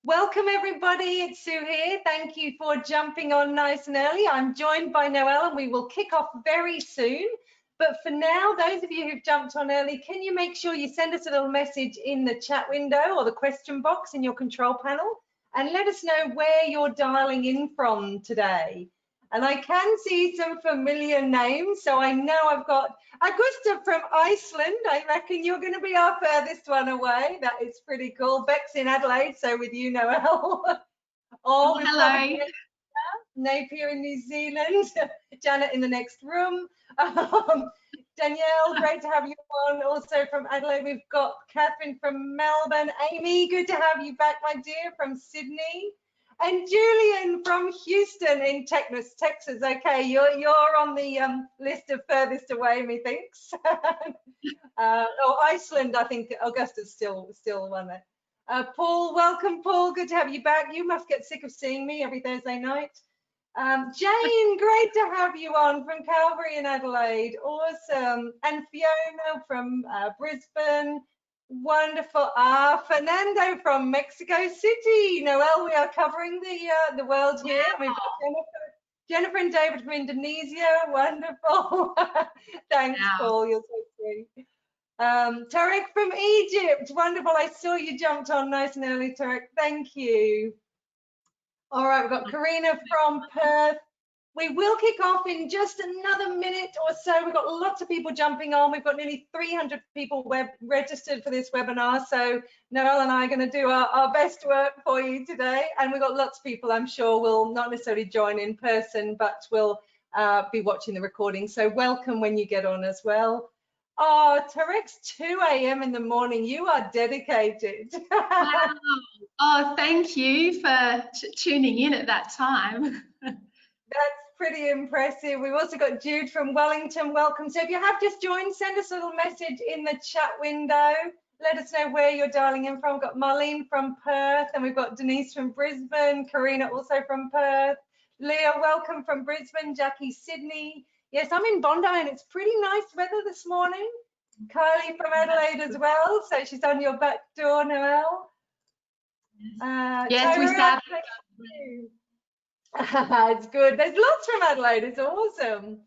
Welcome everybody, it's Sue here. Thank you for jumping on nice and early. I'm joined by Noelle and we will kick off very soon. But for now, those of you who've jumped on early, can you make sure you send us a little message in the chat window or the question box in your control panel and let us know where you're dialing in from today. And I can see some familiar names, so I know I've got Augusta from Iceland. I reckon you're going to be our furthest one away. That is pretty cool. Beck's in Adelaide, so with you, Noelle. Oh, hello. Napier in New Zealand. Janet in the next room. Danielle, great to have you on. Also from Adelaide, we've got Catherine from Melbourne. Amy, good to have you back, my dear, from Sydney. And Julian from Houston in Texas. Okay, you're on the list of furthest away, methinks. Iceland, I think Augusta's still one there. Paul, welcome, Paul. Good to have you back. You must get sick of seeing me every Thursday night. Jane, great to have you on from Calvary in Adelaide. Awesome. And Fiona from Brisbane. Wonderful. Fernando from Mexico City. Noelle, we are covering the world here. We've got Jennifer and David from Indonesia. Wonderful. Thanks, Paul. You're so sweet. Tarek from Egypt. Wonderful. I saw you jumped on nice and early, Tarek. Thank you. All right, we've got Karina from Perth. We will kick off in just another minute or so. We've got lots of people jumping on. We've got nearly 300 people registered for this webinar. So Noelle and I are going to do our best work for you today. And we've got lots of people, I'm sure, will not necessarily join in person, but will be watching the recording. So welcome when you get on as well. Oh, Tarek's 2 a.m. in the morning. You are dedicated. Wow. Oh, thank you for tuning in at that time. That's pretty impressive. We've also got Jude from Wellington. Welcome. So if you have just joined, send us a little message in the chat window. Let us know where you're dialing in from. We've got Marlene from Perth, and we've got Denise from Brisbane, Karina also from Perth, Leah, welcome from Brisbane, Jackie, Sydney. Yes, I'm in Bondi and it's pretty nice weather this morning. Kylie from Adelaide as well, so she's on your back door, Noelle. Yes, we started. It's good. There's lots from Adelaide. It's awesome.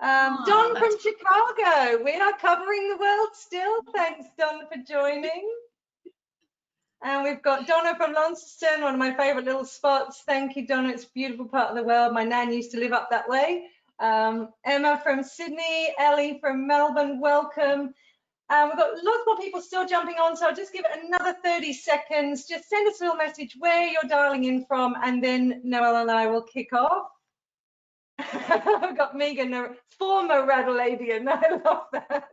Don from Chicago. We are covering the world still. Thanks, Don, for joining. And we've got Donna from Launceston, one of my favourite little spots. Thank you, Donna. It's a beautiful part of the world. My nan used to live up that way. Emma from Sydney, Ellie from Melbourne, welcome. We've got lots more people still jumping on, so I'll just give it another 30 seconds. Just send us a little message where you're dialing in from, and then Noelle and I will kick off. I've got Megan, former Adelaidean. I love that.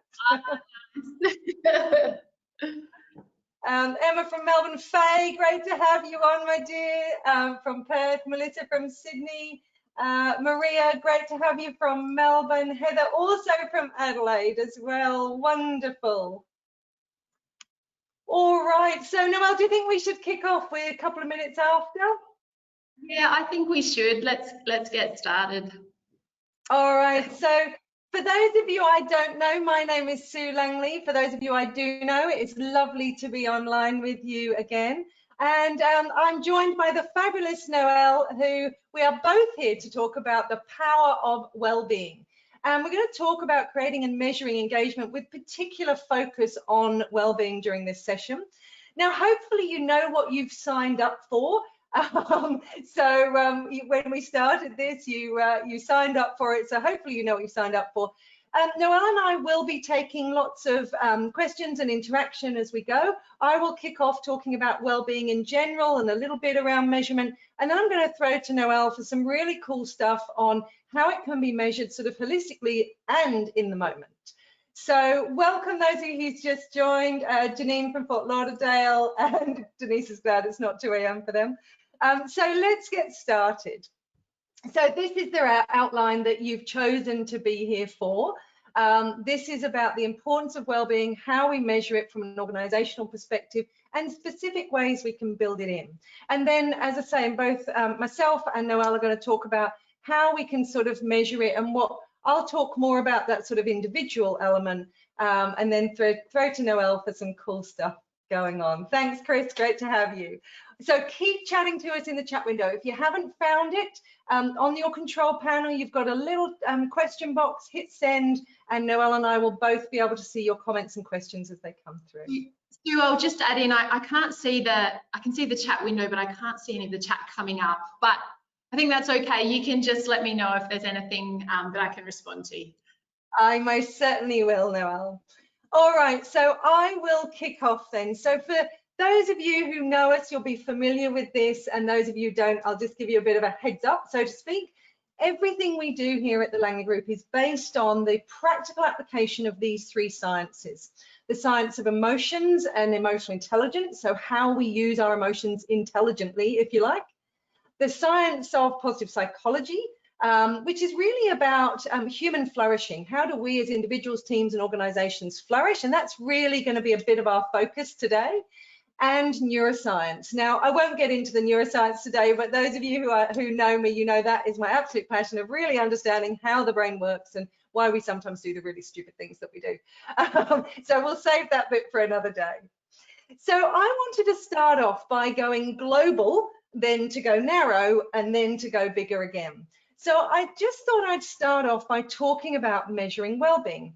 Emma from Melbourne, Faye, great to have you on, my dear. From Perth, Melissa from Sydney. Maria, great to have you from Melbourne. Heather, also from Adelaide as well. Wonderful. All right, so Noelle, do you think we should kick off with a couple of minutes after? Yeah, I think we should. Let's get started. All right, so for those of you I don't know, my name is Sue Langley. For those of you I do know, it's lovely to be online with you again. And I'm joined by the fabulous Noelle, who we are both here to talk about the power of well-being. And we're going to talk about creating and measuring engagement with particular focus on well-being during this session. Now, hopefully you know what you've signed up for. When we started this, you signed up for it. So hopefully you know what you signed up for. Noelle and I will be taking lots of questions and interaction as we go. I will kick off talking about well-being in general and a little bit around measurement, and then I'm going to throw to Noelle for some really cool stuff on how it can be measured sort of holistically and in the moment. So welcome those of you who's just joined, Janine from Fort Lauderdale, and Denise is glad it's not 2 a.m. for them. So let's get started. So this is the outline that you've chosen to be here for. This is about the importance of well-being, how we measure it from an organisational perspective, and specific ways we can build it in. And then, as I say, both myself and Noelle are going to talk about how we can sort of measure it, and what I'll talk more about that sort of individual element, and then throw to Noelle for some cool stuff going on. Thanks, Chris. Great to have you. So keep chatting to us in the chat window. If you haven't found it, on your control panel, you've got a little question box. Hit send, and Noelle and I will both be able to see your comments and questions as they come through. Stu, I'll just add in, I can't see I can see the chat window, but I can't see any of the chat coming up. But I think that's okay. You can just let me know if there's anything that I can respond to. I most certainly will, Noelle. All right, so I will kick off then. So for those of you who know us, you'll be familiar with this, and those of you who don't, I'll just give you a bit of a heads up, so to speak. Everything we do here at the Langley Group is based on the practical application of these three sciences. The science of emotions and emotional intelligence, so how we use our emotions intelligently, if you like. The science of positive psychology, which is really about human flourishing. How do we as individuals, teams and organizations flourish? And that's really going to be a bit of our focus today. And neuroscience. Now, I won't get into the neuroscience today, but those of you who know me, you know that is my absolute passion of really understanding how the brain works and why we sometimes do the really stupid things that we do. So we'll save that bit for another day. So I wanted to start off by going global, then to go narrow, and then to go bigger again. So I just thought I'd start off by talking about measuring well-being.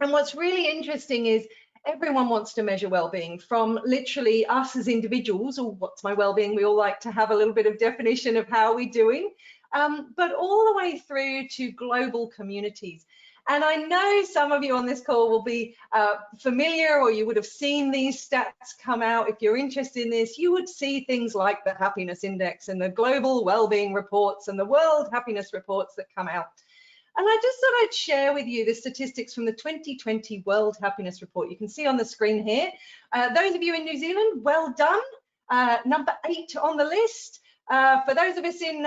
And what's really interesting is everyone wants to measure well-being, from literally us as individuals, or what's my well-being? We all like to have a little bit of definition of how we're doing, but all the way through to global communities. And I know some of you on this call will be familiar, or you would have seen these stats come out. If you're interested in this, you would see things like the happiness index and the global well-being reports and the world happiness reports that come out. And I just thought I'd share with you the statistics from the 2020 World Happiness Report. You can see on the screen here. Those of you in New Zealand, well done. Number 8 on the list. For those of us in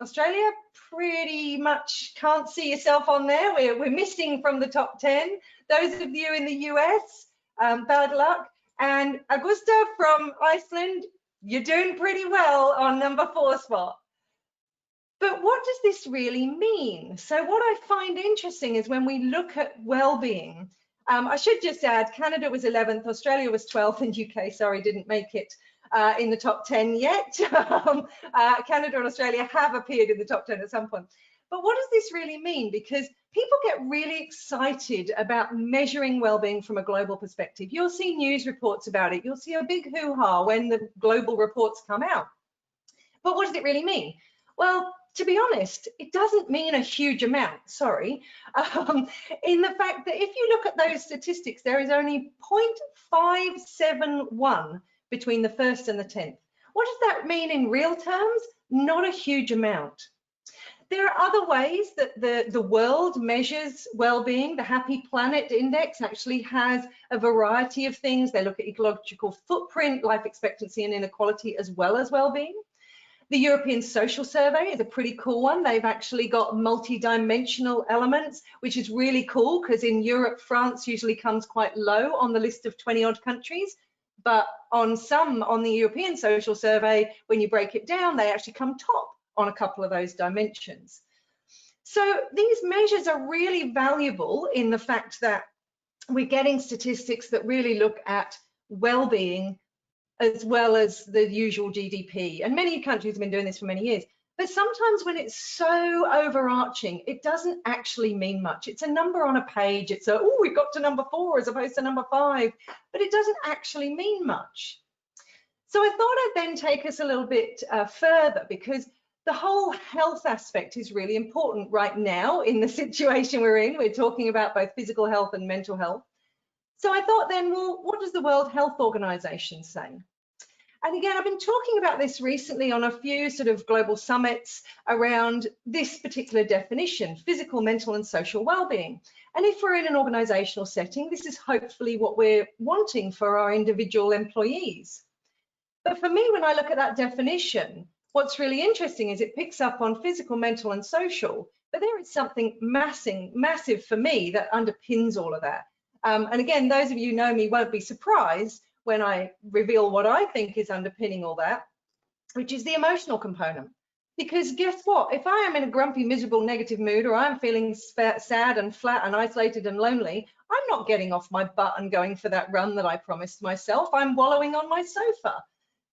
Australia, pretty much can't see yourself on there. We're missing from the top 10. Those of you in the US, bad luck. And Augusta from Iceland, you're doing pretty well on number 4 spot. But what does this really mean? So what I find interesting is when we look at well-being, I should just add, Canada was 11th, Australia was 12th, and UK, sorry, didn't make it in the top 10 yet. Canada and Australia have appeared in the top 10 at some point. But what does this really mean? Because people get really excited about measuring well-being from a global perspective. You'll see news reports about it. You'll see a big hoo-ha when the global reports come out. But what does it really mean? Well, to be honest, it doesn't mean a huge amount, sorry, in the fact that if you look at those statistics, there is only 0.571 between the 1st and the 10th. What does that mean in real terms? Not a huge amount. There are other ways that the world measures well-being. The Happy Planet Index actually has a variety of things. They look at ecological footprint, life expectancy and inequality, as well as well-being. The European Social Survey is a pretty cool one. They've actually got multi-dimensional elements, which is really cool because in Europe, France usually comes quite low on the list of 20-odd countries. But on the European Social Survey, when you break it down, they actually come top on a couple of those dimensions. So these measures are really valuable in the fact that we're getting statistics that really look at well-being as well as the usual GDP. And many countries have been doing this for many years. But sometimes when it's so overarching, it doesn't actually mean much. It's a number on a page. It's a, oh, we got to number 4 as opposed to number 5, but it doesn't actually mean much. So I thought I'd then take us a little bit further, because the whole health aspect is really important right now in the situation we're in. We're talking about both physical health and mental health. So I thought then, well, what does the World Health Organization say? And again, I've been talking about this recently on a few sort of global summits around this particular definition, physical, mental and social well-being. And if we're in an organizational setting, this is hopefully what we're wanting for our individual employees. But for me, when I look at that definition, what's really interesting is it picks up on physical, mental and social, but there is something massive for me that underpins all of that. And again, those of you who know me won't be surprised when I reveal what I think is underpinning all that, which is the emotional component. Because guess what? If I am in a grumpy, miserable, negative mood, or I'm feeling sad and flat and isolated and lonely, I'm not getting off my butt and going for that run that I promised myself. I'm wallowing on my sofa.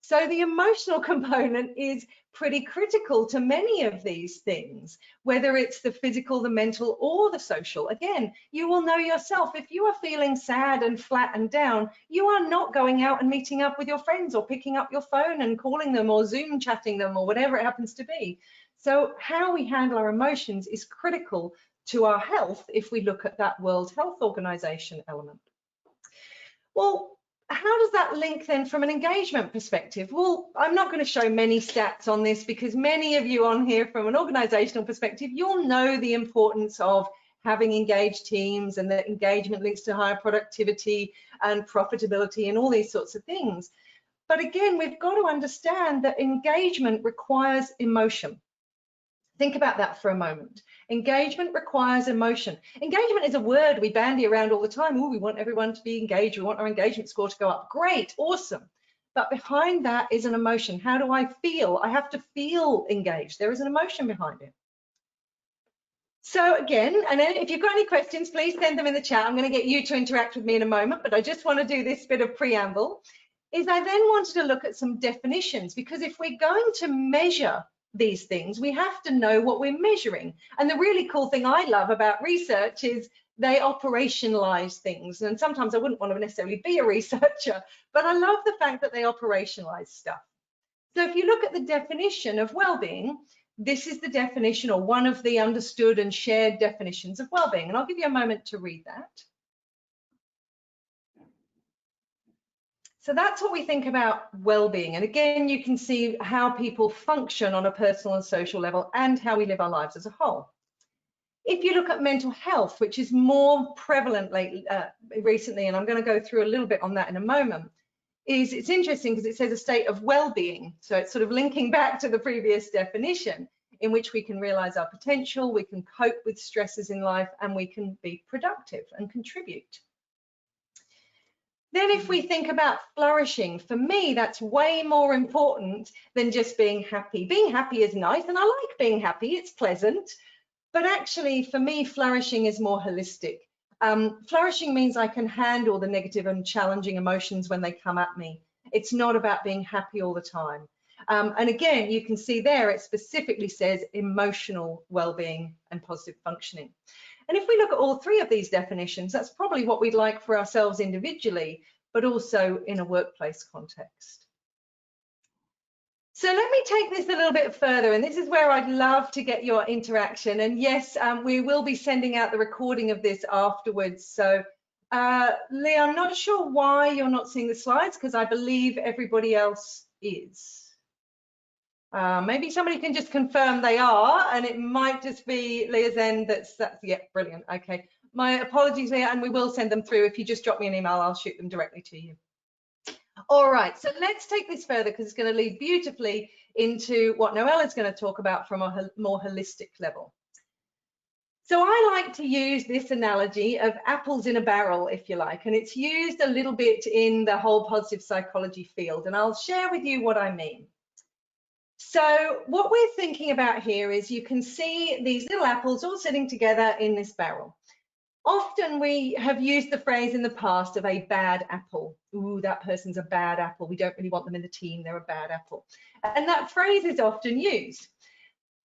So the emotional component is pretty critical to many of these things, whether it's the physical, the mental, or the social. Again, you will know yourself. If you are feeling sad and flat and down, you are not going out and meeting up with your friends or picking up your phone and calling them or Zoom chatting them or whatever it happens to be. So how we handle our emotions is critical to our health if we look at that World Health Organization element. Well, how does that link then from an engagement perspective? Well, I'm not going to show many stats on this because many of you on here from an organizational perspective, you'll know the importance of having engaged teams and that engagement links to higher productivity and profitability and all these sorts of things. But again, we've got to understand that engagement requires emotion. Think about that for a moment. Engagement requires emotion. Engagement is a word we bandy around all the time. Oh, we want everyone to be engaged. We want our engagement score to go up. Great, awesome. But behind that is an emotion. How do I feel? I have to feel engaged. There is an emotion behind it. So again, and then if you've got any questions, please send them in the chat. I'm going to get you to interact with me in a moment, but I just want to do this bit of preamble. I then wanted to look at some definitions, because if we're going to measure these things, we have to know what we're measuring. And the really cool thing I love about research is they operationalize things. And sometimes I wouldn't want to necessarily be a researcher, but I love the fact that they operationalize stuff. So if you look at the definition of well-being, this is the definition, or one of the understood and shared definitions of well-being. And I'll give you a moment to read that. So that's what we think about well-being. And again, you can see how people function on a personal and social level and how we live our lives as a whole. If you look at mental health, which is more prevalent recently, and I'm going to go through a little bit on that in a moment, it's interesting because it says a state of well-being. So it's sort of linking back to the previous definition, in which we can realize our potential, we can cope with stresses in life, and we can be productive and contribute. Then if we think about flourishing, for me, that's way more important than just being happy. Being happy is nice, and I like being happy, it's pleasant. But actually, for me, flourishing is more holistic. Flourishing means I can handle the negative and challenging emotions when they come at me. It's not about being happy all the time. And again, you can see there, it specifically says emotional well-being and positive functioning. And if we look at all three of these definitions, that's probably what we'd like for ourselves individually, but also in a workplace context. So let me take this a little bit further, and this is where I'd love to get your interaction. And yes, we will be sending out the recording of this afterwards. So Lee, I'm not sure why you're not seeing the slides, because I believe everybody else is. Maybe somebody can just confirm they are, and it might just be Leah's end. That's yeah, brilliant. Okay, my apologies, Leah, and we will send them through. If you just drop me an email, I'll shoot them directly to you. All right, so let's take this further, because it's going to lead beautifully into what Noelle is going to talk about from a more holistic level. So I like to use this analogy of apples in a barrel, if you like, and it's used a little bit in the whole positive psychology field, and I'll share with you what I mean. So what we're thinking about here is you can see these little apples all sitting together in this barrel. Often we have used the phrase in the past of a bad apple. Ooh, that person's a bad apple. We don't really want them in the team. They're a bad apple. And that phrase is often used.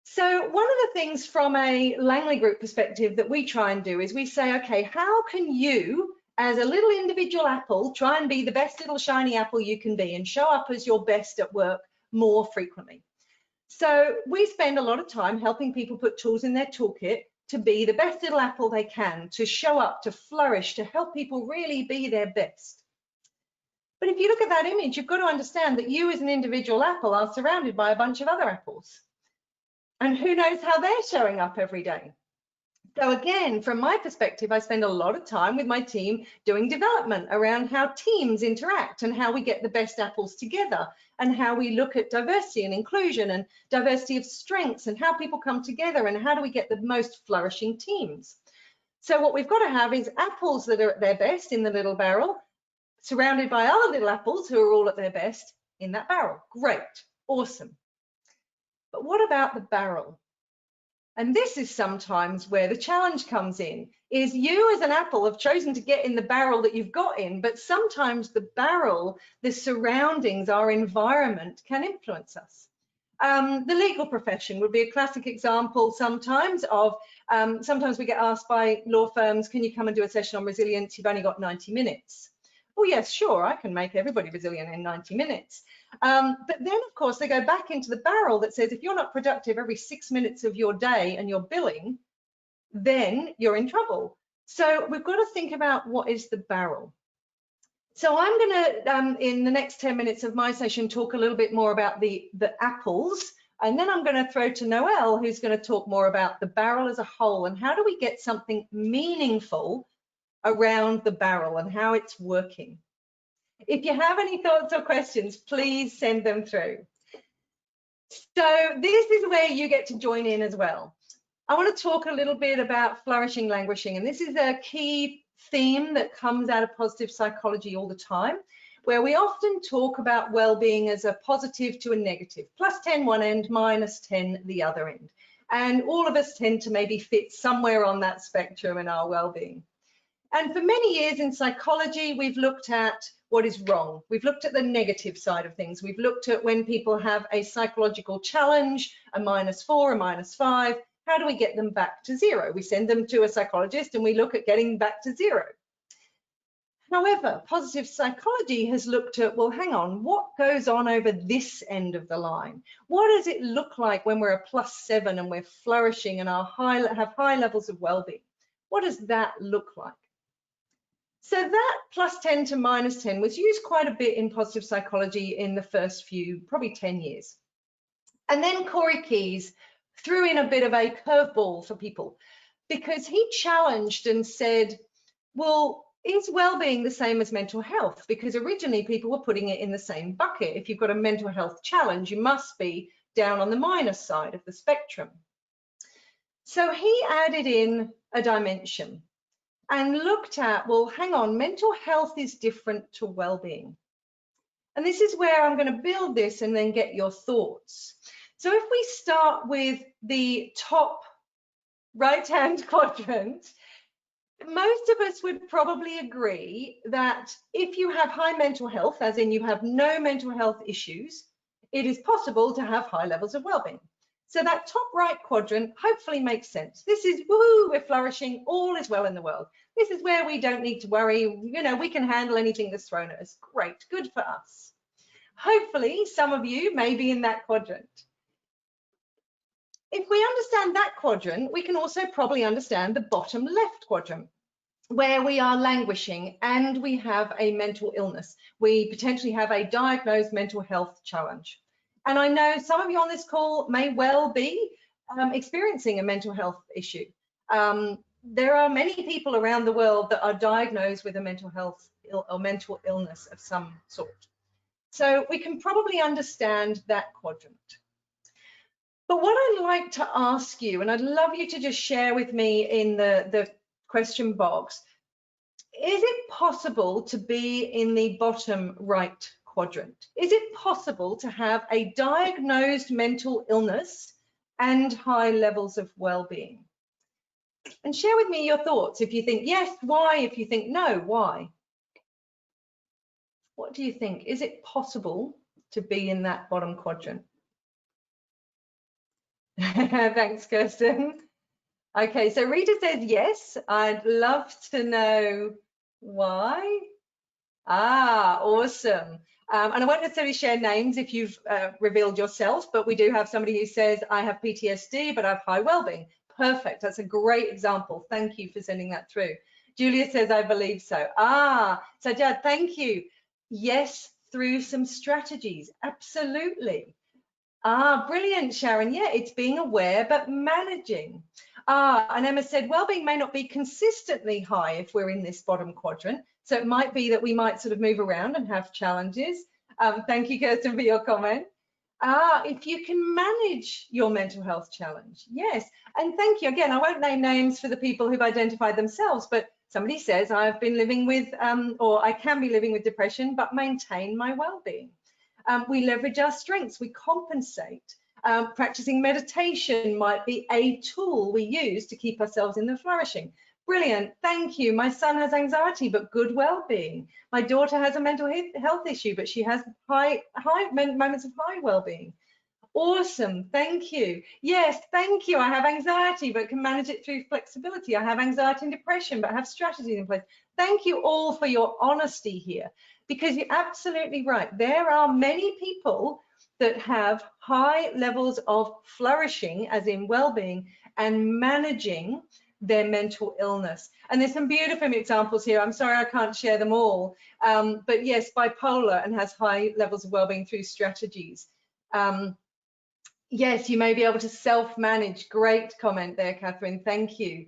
So one of the things from a Langley group perspective that we try and do is we say, okay, how can you, as a little individual apple, try and be the best little shiny apple you can be and show up as your best at work more frequently? So we spend a lot of time helping people put tools in their toolkit to be the best little apple they can, to show up, to flourish, to help people really be their best. But if you look at that image, you've got to understand that you as an individual apple are surrounded by a bunch of other apples. And who knows how they're showing up every day. So again, from my perspective, I spend a lot of time with my team doing development around how teams interact and how we get the best apples together, and how we look at diversity and inclusion and diversity of strengths and how people come together and how do we get the most flourishing teams. So what we've got to have is apples that are at their best in the little barrel, surrounded by other little apples who are all at their best in that barrel. Great, awesome. But what about the barrel? And this is sometimes where the challenge comes in, is you as an apple have chosen to get in the barrel that you've got in, but sometimes the barrel, the surroundings, our environment can influence us. The legal profession would be a classic example sometimes of, sometimes we get asked by law firms, can you come and do a session on resilience? You've only got 90 minutes. Oh yes, sure, I can make everybody resilient in 90 minutes. But then, of course, they go back into the barrel that says if you're not productive every 6 minutes of your day and you're billing, then you're in trouble. So we've got to think about what is the barrel. So I'm going to, in the next 10 minutes of my session, talk a little bit more about the apples, and then I'm going to throw to Noelle, who's going to talk more about the barrel as a whole and how do we get something meaningful around the barrel and how it's working. If you have any thoughts or questions, please send them through. So this is where you get to join in as well. I want to talk a little bit about flourishing, languishing, and this is a key theme that comes out of positive psychology all the time, where we often talk about well-being as a positive to a negative, +10 one end, -10 the other end. And all of us tend to maybe fit somewhere on that spectrum in our well-being. And for many years in psychology, we've looked at what is wrong. We've looked at the negative side of things. We've looked at when people have a psychological challenge, a -4, a -5, how do we get them back to 0? We send them to a psychologist and we look at getting back to 0. However, positive psychology has looked at, well, hang on, what goes on over this end of the line? What does it look like when we're a +7 and we're flourishing and have high levels of well-being? What does that look like? So that +10 to -10 was used quite a bit in positive psychology in the first few, probably 10 years. And then Corey Keyes threw in a bit of a curveball for people because he challenged and said, well, is well-being the same as mental health? Because originally people were putting it in the same bucket. If you've got a mental health challenge, you must be down on the minus side of the spectrum. So he added in a dimension and looked at, well, hang on, mental health is different to well-being. And this is where I'm going to build this and then get your thoughts. So if we start with the top right-hand quadrant, most of us would probably agree that if you have high mental health, as in you have no mental health issues, it is possible to have high levels of well-being. So that top right quadrant hopefully makes sense. This is, woohoo, we're flourishing, all is well in the world. This is where we don't need to worry, you know, we can handle anything that's thrown at us. Great, good for us. Hopefully some of you may be in that quadrant. If we understand that quadrant, we can also probably understand the bottom left quadrant, where we are languishing and we have a mental illness. We potentially have a diagnosed mental health challenge. And I know some of you on this call may well be experiencing a mental health issue. There are many people around the world that are diagnosed with a mental health or mental illness of some sort. So we can probably understand that quadrant. But what I'd like to ask you, and I'd love you to just share with me in the question box, is it possible to be in the bottom right quadrant? Is it possible to have a diagnosed mental illness and high levels of well-being? And share with me your thoughts. If you think yes, why? If you think no, why? What do you think? Is it possible to be in that bottom quadrant? Thanks, Kirsten. Okay, so Rita says yes. I'd love to know why. Ah, awesome. And I won't necessarily share names if you've revealed yourself, but we do have somebody who says, I have PTSD, but I have high well-being. Perfect. That's a great example. Thank you for sending that through. Julia says, I believe so. Ah, so Jad, thank you. Yes, through some strategies. Absolutely. Ah, brilliant, Sharon. Yeah, it's being aware, but managing. Ah, and Emma said, well-being may not be consistently high if we're in this bottom quadrant. So it might be that we might sort of move around and have challenges. Thank you, Kirsten, for your comment. Ah, if you can manage your mental health challenge. Yes, and thank you. Again, I won't name names for the people who've identified themselves, but somebody says, I've been living with, or I can be living with depression, but maintain my well-being. We leverage our strengths, we compensate. Practicing meditation might be a tool we use to keep ourselves in the flourishing. Brilliant, thank you. My son has anxiety, but good well-being. My daughter has a mental health issue, but she has high moments of high well-being. Awesome, thank you. Yes, thank you. I have anxiety, but can manage it through flexibility. I have anxiety and depression, but have strategies in place. Thank you all for your honesty here, because you're absolutely right. There are many people that have high levels of flourishing, as in well-being, and managing their mental illness. And there's some beautiful examples here. I'm sorry I can't share them all, but yes, bipolar and has high levels of well-being through strategies. Yes, you may be able to self-manage. Great comment there, Catherine. Thank you.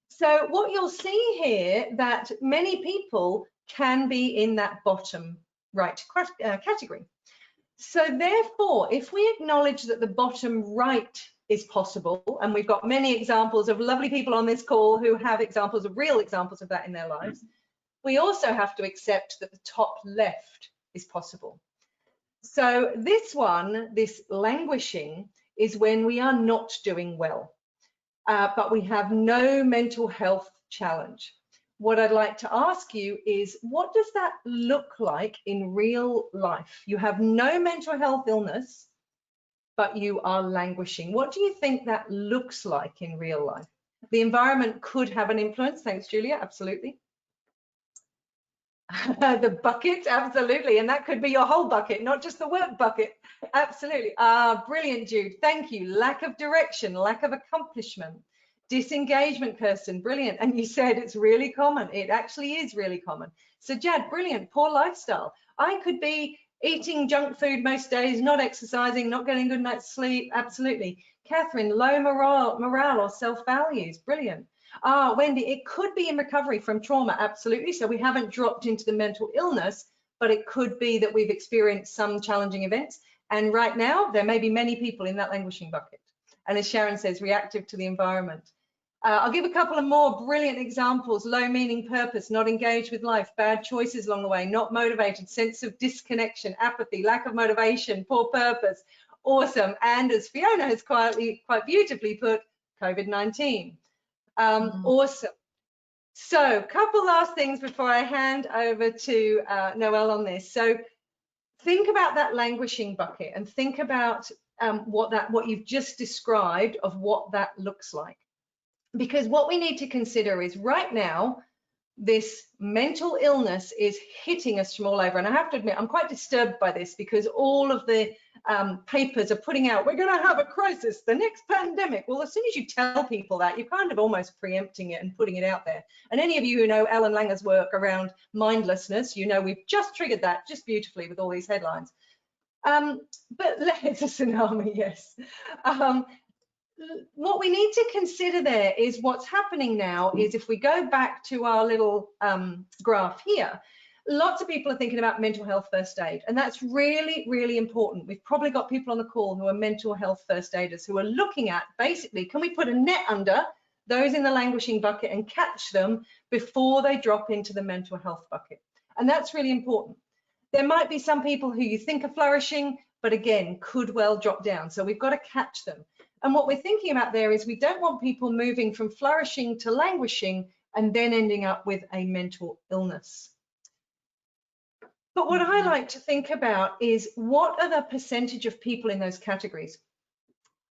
So what you'll see here, that many people can be in that bottom right category. So therefore, if we acknowledge that the bottom right is possible, and we've got many examples of lovely people on this call who have examples of real examples of that in their lives, we also have to accept that the top left is possible. So this one, this languishing, is when we are not doing well, but we have no mental health challenge. What I'd like to ask you is, what does that look like in real life? You have no mental health illness, but you are languishing. What do you think that looks like in real life? The environment could have an influence. Thanks, Julia. Absolutely. The bucket, absolutely, and that could be your whole bucket, not just the work bucket. Absolutely. Brilliant, Jude. Thank you. Lack of direction, lack of accomplishment, disengagement, Kirsten. Brilliant. And you said it's really common. It actually is really common. So Jad, brilliant. Poor lifestyle. I could be eating junk food most days, not exercising, not getting a good night's sleep. Absolutely. Catherine, low morale or self-values. Brilliant. Wendy, it could be in recovery from trauma, absolutely. So we haven't dropped into the mental illness, but it could be that we've experienced some challenging events. And right now, there may be many people in that languishing bucket. And as Sharon says, reactive to the environment. I'll give a couple of more brilliant examples. Low meaning, purpose, not engaged with life, bad choices along the way, not motivated, sense of disconnection, apathy, lack of motivation, poor purpose. Awesome. And as Fiona has quite beautifully put, COVID-19. Awesome. So, couple last things before I hand over to Noelle on this. So, think about that languishing bucket and think about what you've just described of what that looks like. Because what we need to consider is right now, this mental illness is hitting us from all over. And I have to admit, I'm quite disturbed by this because all of the papers are putting out, we're going to have a crisis, the next pandemic. Well, as soon as you tell people that, you're kind of almost preempting it and putting it out there. And any of you who know Ellen Langer's work around mindlessness, you know we've just triggered that just beautifully with all these headlines. But it's a tsunami, yes. What we need to consider there is what's happening now is if we go back to our little graph here, lots of people are thinking about mental health first aid, and that's really, really important. We've probably got people on the call who are mental health first aiders who are looking at basically, can we put a net under those in the languishing bucket and catch them before they drop into the mental health bucket? And that's really important. There might be some people who you think are flourishing, but again, could well drop down. So we've got to catch them. And what we're thinking about there is we don't want people moving from flourishing to languishing and then ending up with a mental illness. But what I like to think about is what are the percentage of people in those categories?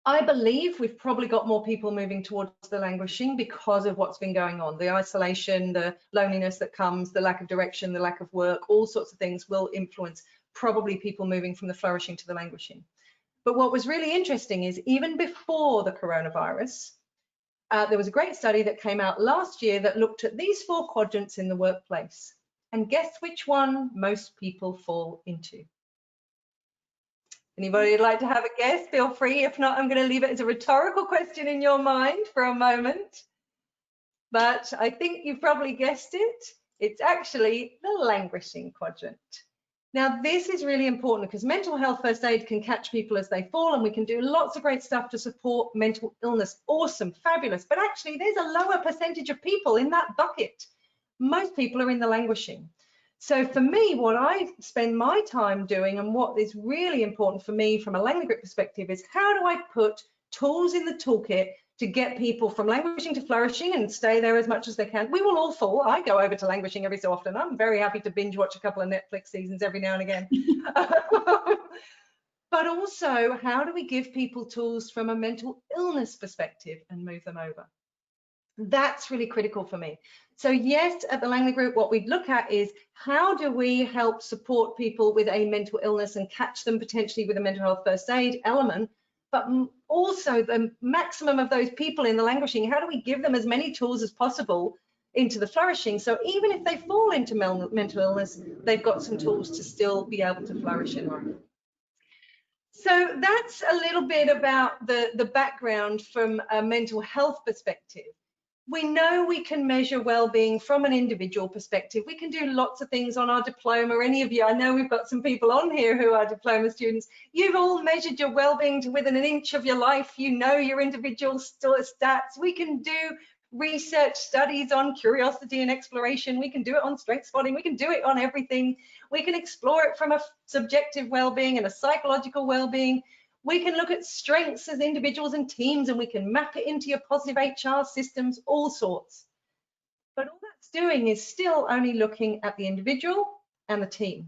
I believe we've probably got more people moving towards the languishing because of what's been going on. The isolation, the loneliness that comes, the lack of direction, the lack of work, all sorts of things will influence probably people moving from the flourishing to the languishing. But what was really interesting is even before the coronavirus, there was a great study that came out last year that looked at these 4 quadrants in the workplace. And guess which one most people fall into? Anybody would like to have a guess? Feel free. If not, I'm going to leave it as a rhetorical question in your mind for a moment. But I think you've probably guessed it. It's actually the languishing quadrant. Now, this is really important because mental health first aid can catch people as they fall, and we can do lots of great stuff to support mental illness. Awesome, fabulous. But actually, there's a lower percentage of people in that bucket. Most people are in the languishing. So for me, what I spend my time doing and what is really important for me from a Langley Group perspective is how do I put tools in the toolkit to get people from languishing to flourishing and stay there as much as they can. We will all fall. I go over to languishing every so often. I'm very happy to binge watch a couple of Netflix seasons every now and again. But also, how do we give people tools from a mental illness perspective and move them over? That's really critical for me. So yes, at the Langley Group, what we look at is how do we help support people with a mental illness and catch them potentially with a mental health first aid element, but also the maximum of those people in the languishing, how do we give them as many tools as possible into the flourishing? So even if they fall into mental illness, they've got some tools to still be able to flourish in life. So that's a little bit about the background from a mental health perspective. We know we can measure well-being from an individual perspective. We can do lots of things on our diploma. Any of you, I know we've got some people on here who are diploma students. You've all measured your well-being to within an inch of your life. You know your individual stats. We can do research studies on curiosity and exploration. We can do it on strength spotting. We can do it on everything. We can explore it from a subjective well-being and a psychological well-being. We can look at strengths as individuals and teams, and we can map it into your positive HR systems, all sorts. But all that's doing is still only looking at the individual and the team.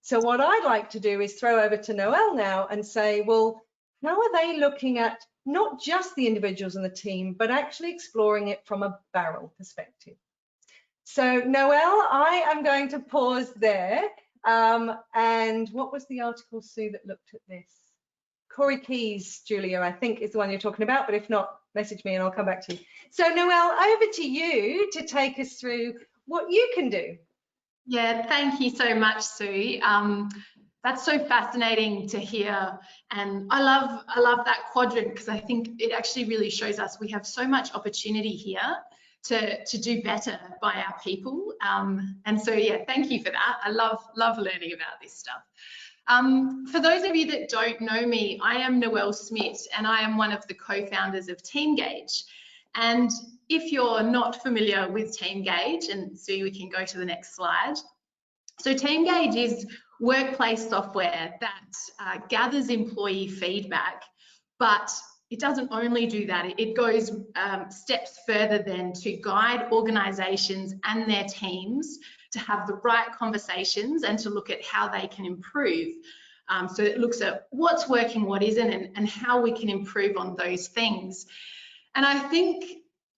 So what I'd like to do is throw over to Noelle now and say, well, how are they looking at not just the individuals and the team, but actually exploring it from a barrel perspective? So Noelle, I am going to pause there. And what was the article, Sue, that looked at this? Corey Keyes, Julia, I think is the one you're talking about, but if not, message me and I'll come back to you. So Noelle, over to you to take us through what you can do. Yeah, thank you so much, Sue. That's so fascinating to hear, and I love that quadrant because I think it actually really shows us we have so much opportunity here to do better by our people. And so yeah, thank you for that. I love learning about this stuff. For those of you that don't know me, I am Noelle Smit and I am one of the co-founders of Teamgage. And if you're not familiar with Teamgage, and Sue, we can go to the next slide. So Teamgage is workplace software that gathers employee feedback, but it doesn't only do that. It goes steps further than to guide organisations and their teams to have the right conversations and to look at how they can improve. So it looks at what's working, what isn't, and how we can improve on those things. And I think,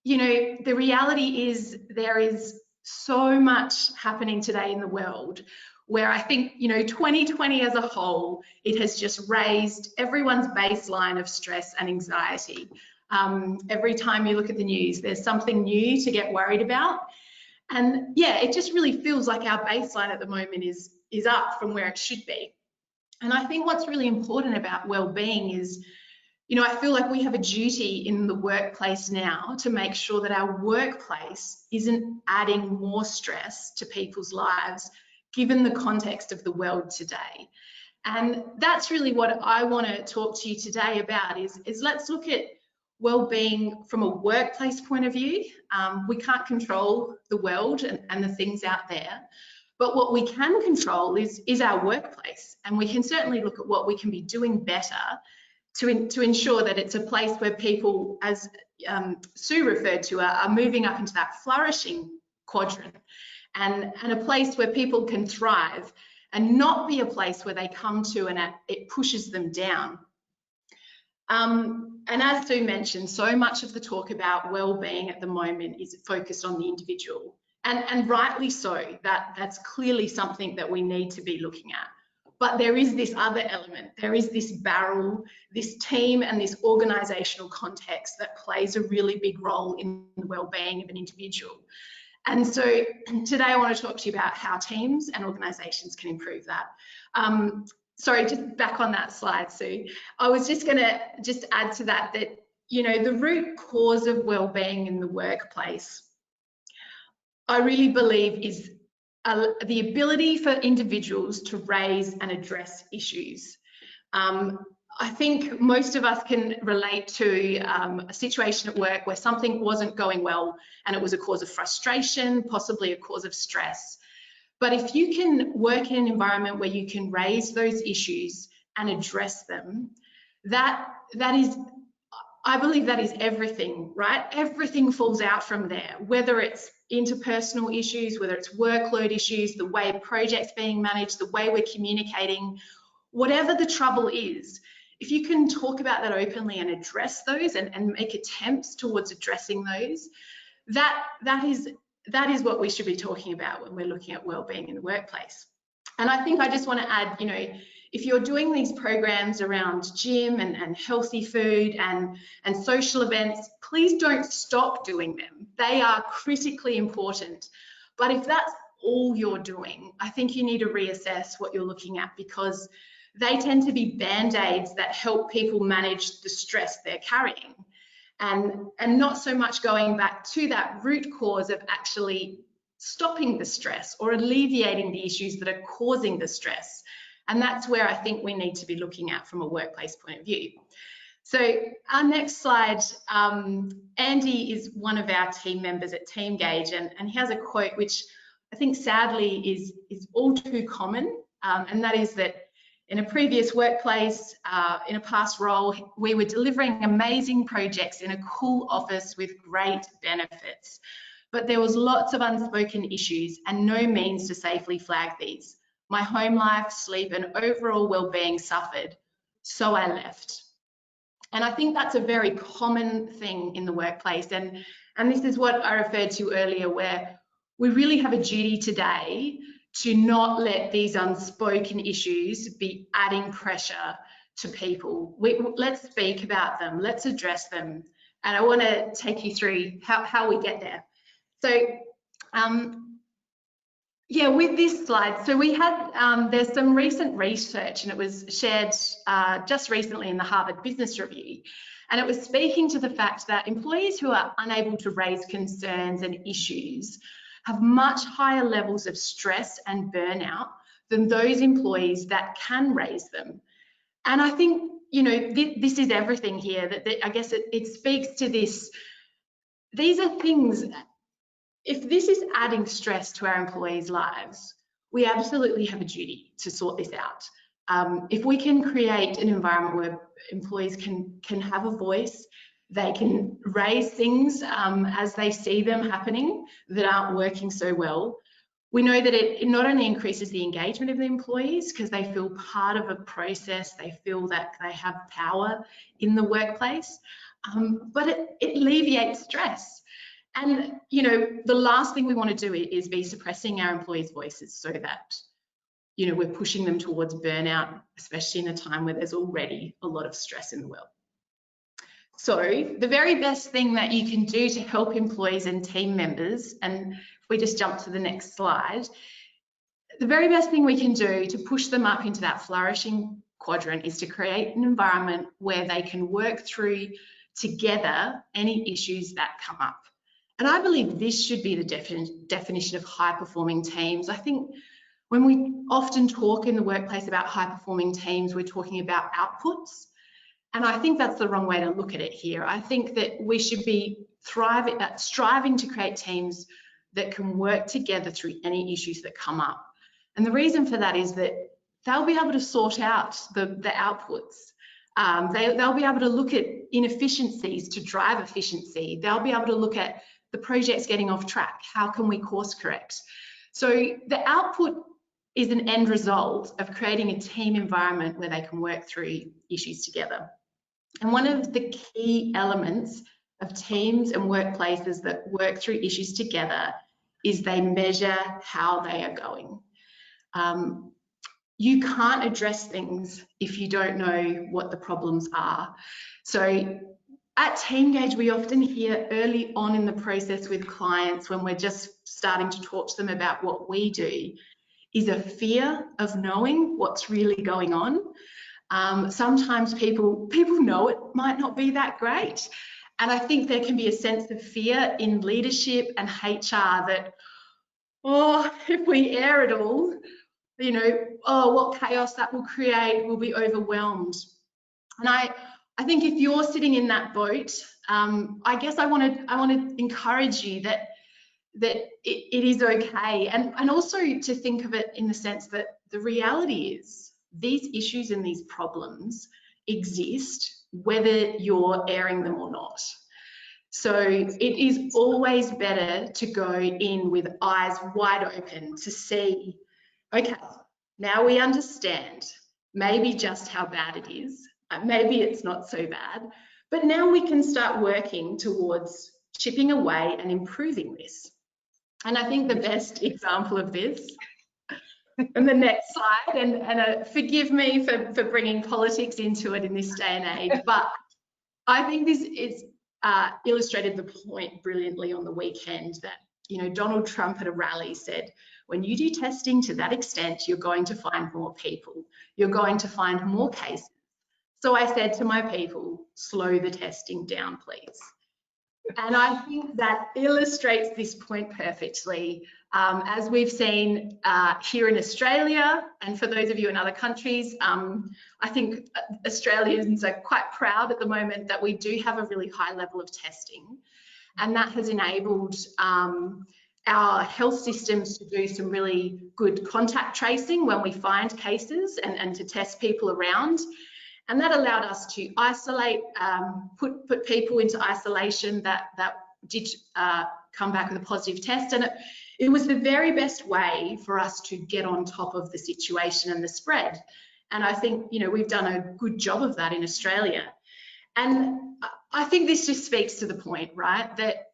you know, the reality is there is so much happening today in the world where I think, you know, 2020 as a whole, it has just raised everyone's baseline of stress and anxiety. Every time you look at the news, there's something new to get worried about. And yeah, it just really feels like our baseline at the moment is up from where it should be. And I think what's really important about well-being is, you know, I feel like we have a duty in the workplace now to make sure that our workplace isn't adding more stress to people's lives, given the context of the world today. And that's really what I want to talk to you today about is let's look at well-being from a workplace point of view. We can't control the world and the things out there, but what we can control is our workplace, and we can certainly look at what we can be doing better to ensure that it's a place where people, as Sue referred to, are moving up into that flourishing quadrant, and a place where people can thrive and not be a place where they come to and it pushes them down. And as Sue mentioned, so much of the talk about well-being at the moment is focused on the individual, and rightly so. That's clearly something that we need to be looking at. But there is this other element. There is this barrel, this team and this organisational context that plays a really big role in the well-being of an individual. And so today I want to talk to you about how teams and organisations can improve that. Sorry, just back on that slide, Sue. I was just going to add to that, you know, the root cause of well-being in the workplace, I really believe, is the ability for individuals to raise and address issues. I think most of us can relate to a situation at work where something wasn't going well and it was a cause of frustration, possibly a cause of stress. But if you can work in an environment where you can raise those issues and address them, that is, I believe that is everything, right? Everything falls out from there, whether it's interpersonal issues, whether it's workload issues, the way projects being managed, the way we're communicating, whatever the trouble is. If you can talk about that openly and address those and make attempts towards addressing those, that is what we should be talking about when we're looking at wellbeing in the workplace. And I think I just want to add, you know, if you're doing these programs around gym and healthy food and social events, please don't stop doing them. They are critically important. But if that's all you're doing, I think you need to reassess what you're looking at, because they tend to be band-aids that help people manage the stress they're carrying, and not so much going back to that root cause of actually stopping the stress or alleviating the issues that are causing the stress. And that's where I think we need to be looking at from a workplace point of view. So our next slide, Andy is one of our team members at Teamgage, and he has a quote which I think sadly is all too common, and that is that in a previous workplace, in a past role, we were delivering amazing projects in a cool office with great benefits. But there was lots of unspoken issues and no means to safely flag these. My home life, sleep, and overall well-being suffered, so I left. And I think that's a very common thing in the workplace. And this is what I referred to earlier, where we really have a duty today to not let these unspoken issues be adding pressure to people. Let's speak about them, let's address them. And I want to take you through how we get there. So, yeah, with this slide, so we had, there's some recent research, and it was shared just recently in the Harvard Business Review, and it was speaking to the fact that employees who are unable to raise concerns and issues have much higher levels of stress and burnout than those employees that can raise them. And I think, you know, this is everything here, that I guess it speaks to this. These are things, if this is adding stress to our employees' lives, we absolutely have a duty to sort this out. If we can create an environment where employees can have a voice, they can raise things as they see them happening that aren't working so well. We know that it not only increases the engagement of the employees because they feel part of a process, they feel that they have power in the workplace, but it alleviates stress. And, you know, the last thing we want to do is be suppressing our employees' voices so that, you know, we're pushing them towards burnout, especially in a time where there's already a lot of stress in the world. So the very best thing that you can do to help employees and team members, and if we just jump to the next slide, the very best thing we can do to push them up into that flourishing quadrant is to create an environment where they can work through together any issues that come up. And I believe this should be the definition of high-performing teams. I think when we often talk in the workplace about high-performing teams, we're talking about outputs. And I think that's the wrong way to look at it here. I think that we should be striving to create teams that can work together through any issues that come up. And the reason for that is that they'll be able to sort out the outputs. They'll be able to look at inefficiencies to drive efficiency. They'll be able to look at the project's getting off track. How can we course correct? So the output is an end result of creating a team environment where they can work through issues together. And one of the key elements of teams and workplaces that work through issues together is they measure how they are going. You can't address things if you don't know what the problems are. So at Teamgage, we often hear early on in the process with clients when we're just starting to talk to them about what we do is a fear of knowing what's really going on. Sometimes people know it might not be that great. And I think there can be a sense of fear in leadership and HR that, oh, if we air it all, you know, oh, what chaos that will create, we'll be overwhelmed. And I think if you're sitting in that boat, I guess I want to encourage you that that it is okay, and also to think of it in the sense that the reality is these issues and these problems exist whether you're airing them or not. So it is always better to go in with eyes wide open to see, okay, now we understand maybe just how bad it is, maybe it's not so bad, but now we can start working towards chipping away and improving this. And I think the best example of this, and the next slide, and forgive me for bringing politics into it in this day and age, but I think this is illustrated the point brilliantly on the weekend that, you know, Donald Trump at a rally said, when you do testing to that extent, you're going to find more people, you're going to find more cases. So I said to my people, slow the testing down, please. And I think that illustrates this point perfectly. As we've seen here in Australia, and for those of you in other countries, I think Australians are quite proud at the moment that we do have a really high level of testing, and that has enabled our health systems to do some really good contact tracing when we find cases and to test people around. And that allowed us to isolate, put people into isolation that did come back with a positive test. And it was the very best way for us to get on top of the situation and the spread. And I think, you know, we've done a good job of that in Australia. And I think this just speaks to the point, right, that,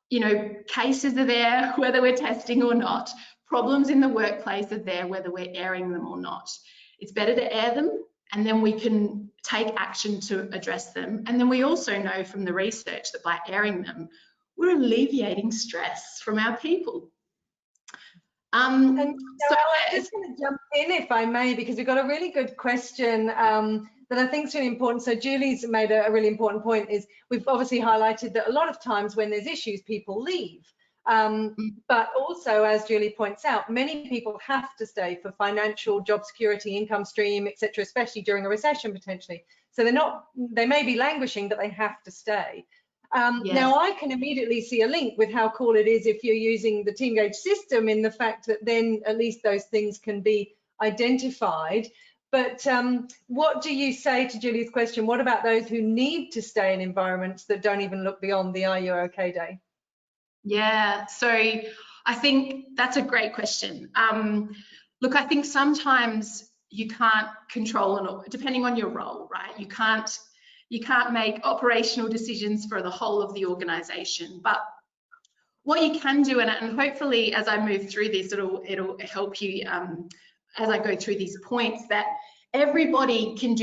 you know, cases are there whether we're testing or not. Problems in the workplace are there whether we're airing them or not. It's better to air them, and then we can take action to address them. And then we also know from the research that by airing them, we're alleviating stress from our people. And Noelle, I'm just going to jump in, if I may, because we've got a really good question that I think is really important. So Julie's made a really important point, is we've obviously highlighted that a lot of times when there's issues, people leave. But also, as Julie points out, many people have to stay for financial, job security, income stream, etc., especially during a recession potentially. So they may be languishing, but they have to stay. Yes. Now, I can immediately see a link with how cool it is if you're using the Teamgage system, in the fact that then at least those things can be identified. But what do you say to Julie's question? What about those who need to stay in environments that don't even look beyond the "Are you okay" day? Yeah, so I think that's a great question. Look, I think sometimes you can't control, depending on your role, right? You can't make operational decisions for the whole of the organisation. But what you can do, and hopefully as I move through this, it'll help you as I go through these points, that everybody can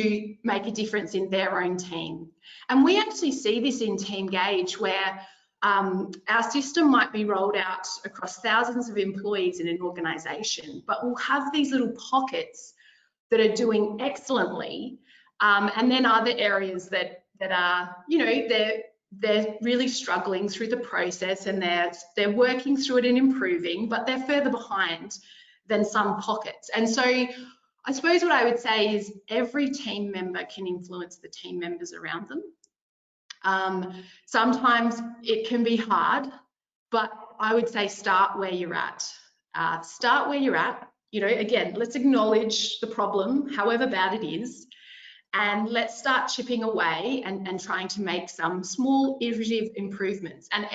make a difference in their own team. And we actually see this in Teamgage, where our system might be rolled out across thousands of employees in an organisation, but we'll have these little pockets that are doing excellently, and then other areas that are, you know, they're really struggling through the process, and they're working through it and improving, but they're further behind than some pockets. And so I suppose what I would say is every team member can influence the team members around them. Sometimes it can be hard, but I would say start where you're at. Start where you're at. You know, again, let's acknowledge the problem, however bad it is, and let's start chipping away and trying to make some small iterative improvements. And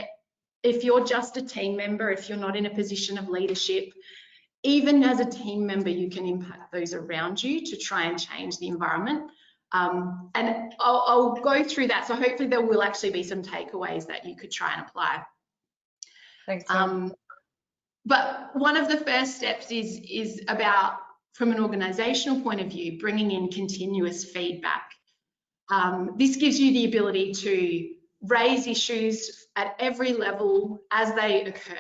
if you're just a team member, if you're not in a position of leadership, even as a team member, you can impact those around you to try and change the environment. And I'll go through that. So hopefully there will actually be some takeaways that you could try and apply. Thanks. But one of the first steps is about, from an organisational point of view, bringing in continuous feedback. This gives you the ability to raise issues at every level as they occur.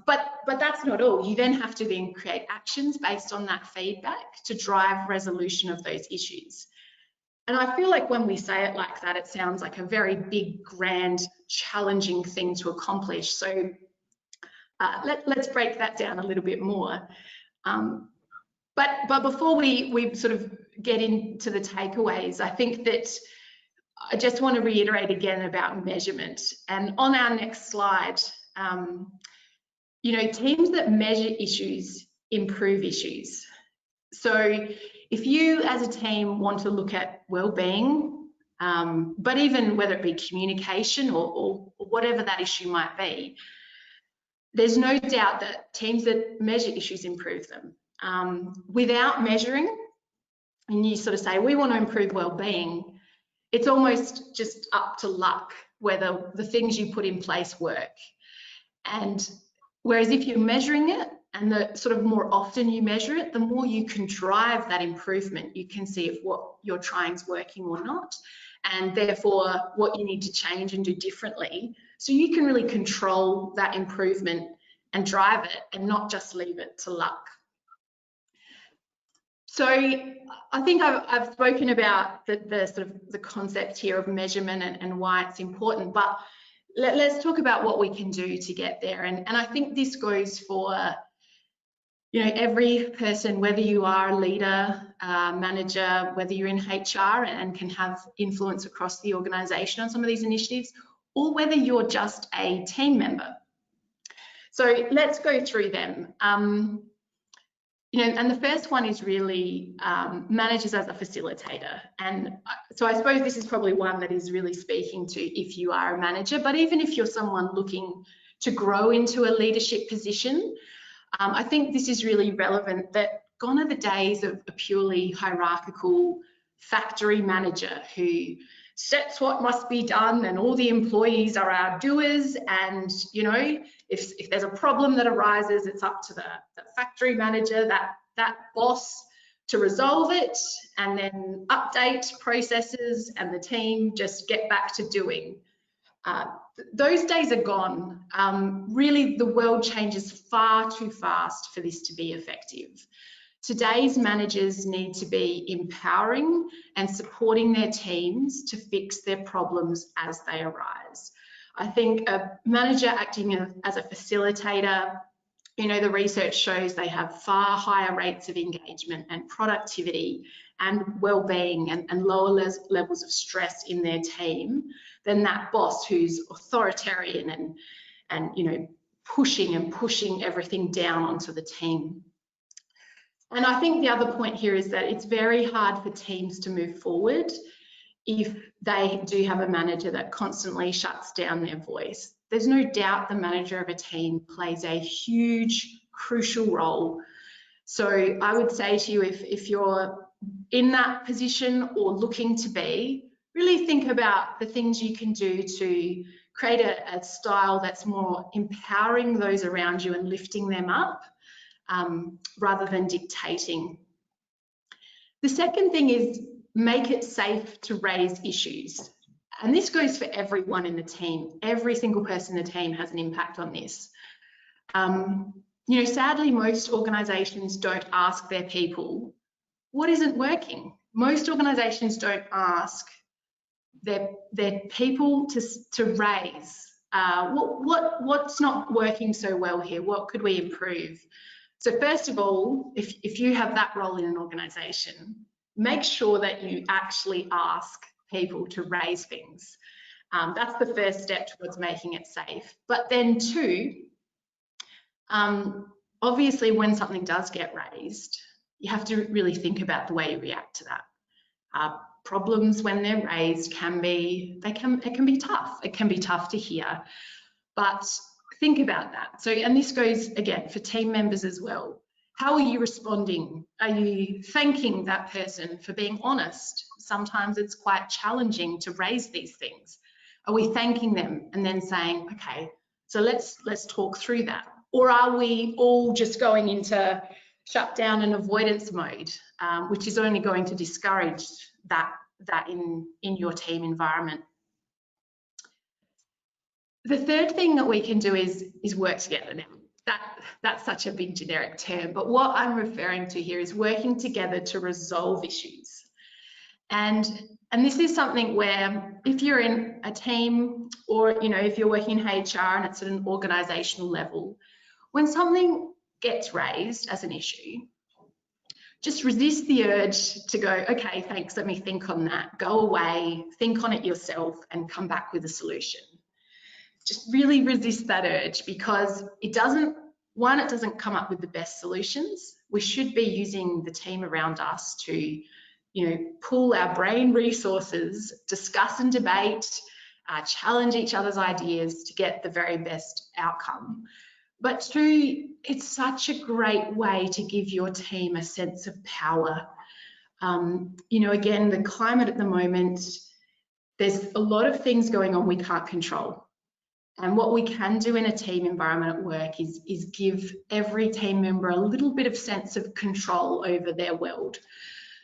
But that's not all. You then have to then create actions based on that feedback to drive resolution of those issues. And I feel like when we say it like that, it sounds like a very big, grand, challenging thing to accomplish. So let's break that down a little bit more. But before we sort of get into the takeaways, I think that I just want to reiterate again about measurement. And on our next slide, you know, teams that measure issues improve issues. So if you as a team want to look at well-being, but even whether it be communication or whatever that issue might be, there's no doubt that teams that measure issues improve them. Without measuring, and you sort of say, we want to improve well-being, it's almost just up to luck whether the things you put in place work. And whereas if you're measuring it, and the sort of more often you measure it, the more you can drive that improvement. You can see if what you're trying is working or not, and therefore what you need to change and do differently. So you can really control that improvement and drive it, and not just leave it to luck. So I think I've spoken about the sort of the concept here of measurement and why it's important, but let's talk about what we can do to get there. And I think this goes for, you know, every person, whether you are a leader, manager, whether you're in HR and can have influence across the organisation on some of these initiatives, or whether you're just a team member. So let's go through them. You know, and the first one is really managers as a facilitator. And so I suppose this is probably one that is really speaking to if you are a manager, but even if you're someone looking to grow into a leadership position, I think this is really relevant, that gone are the days of a purely hierarchical factory manager who sets what must be done and all the employees are our doers, and you know, if there's a problem that arises, it's up to the factory manager, that boss, to resolve it, and then update processes and the team just get back to doing. Those days are gone. Really, the world changes far too fast for this to be effective. Today's managers need to be empowering and supporting their teams to fix their problems as they arise. I think a manager acting as a facilitator, you know, the research shows they have far higher rates of engagement and productivity and well-being and lower levels of stress in their team than that boss who's authoritarian and you know, pushing everything down onto the team. And I think the other point here is that it's very hard for teams to move forward if they do have a manager that constantly shuts down their voice. There's no doubt the manager of a team plays a huge, crucial role. So I would say to you, if you're in that position or looking to be, really think about the things you can do to create a style that's more empowering those around you and lifting them up, rather than dictating. The second thing is make it safe to raise issues. And this goes for everyone in the team. Every single person in the team has an impact on this. You know, sadly, most organisations don't ask their people, what isn't working? Most organisations don't ask their people to raise, what's not working so well here? What could we improve? So first of all, if you have that role in an organisation, make sure that you actually ask people to raise things. That's the first step towards making it safe. But then two, obviously when something does get raised, you have to really think about the way you react to that. Problems when they're raised it can be tough. It can be tough to hear, but think about that. So, and this goes again for team members as well. How are you responding? Are you thanking that person for being honest? Sometimes it's quite challenging to raise these things. Are we thanking them and then saying, okay, so let's talk through that? Or are we all just going into shutdown and avoidance mode, which is only going to discourage that in your team environment? The third thing that we can do is work together. Now, that's such a big generic term, but what I'm referring to here is working together to resolve issues. And this is something where if you're in a team, or you know, if you're working in HR and it's at an organizational level, when something gets raised as an issue, just resist the urge to go, okay, thanks, let me think on that. Go away, think on it yourself and come back with a solution. just really resist that urge, because it doesn't come up with the best solutions. We should be using the team around us to, pool our brain resources, discuss and debate, challenge each other's ideas to get the very best outcome. But two, it's such a great way to give your team a sense of power. Again, the climate at the moment, there's a lot of things going on we can't control. And what we can do in a team environment at work is give every team member a little bit of sense of control over their world.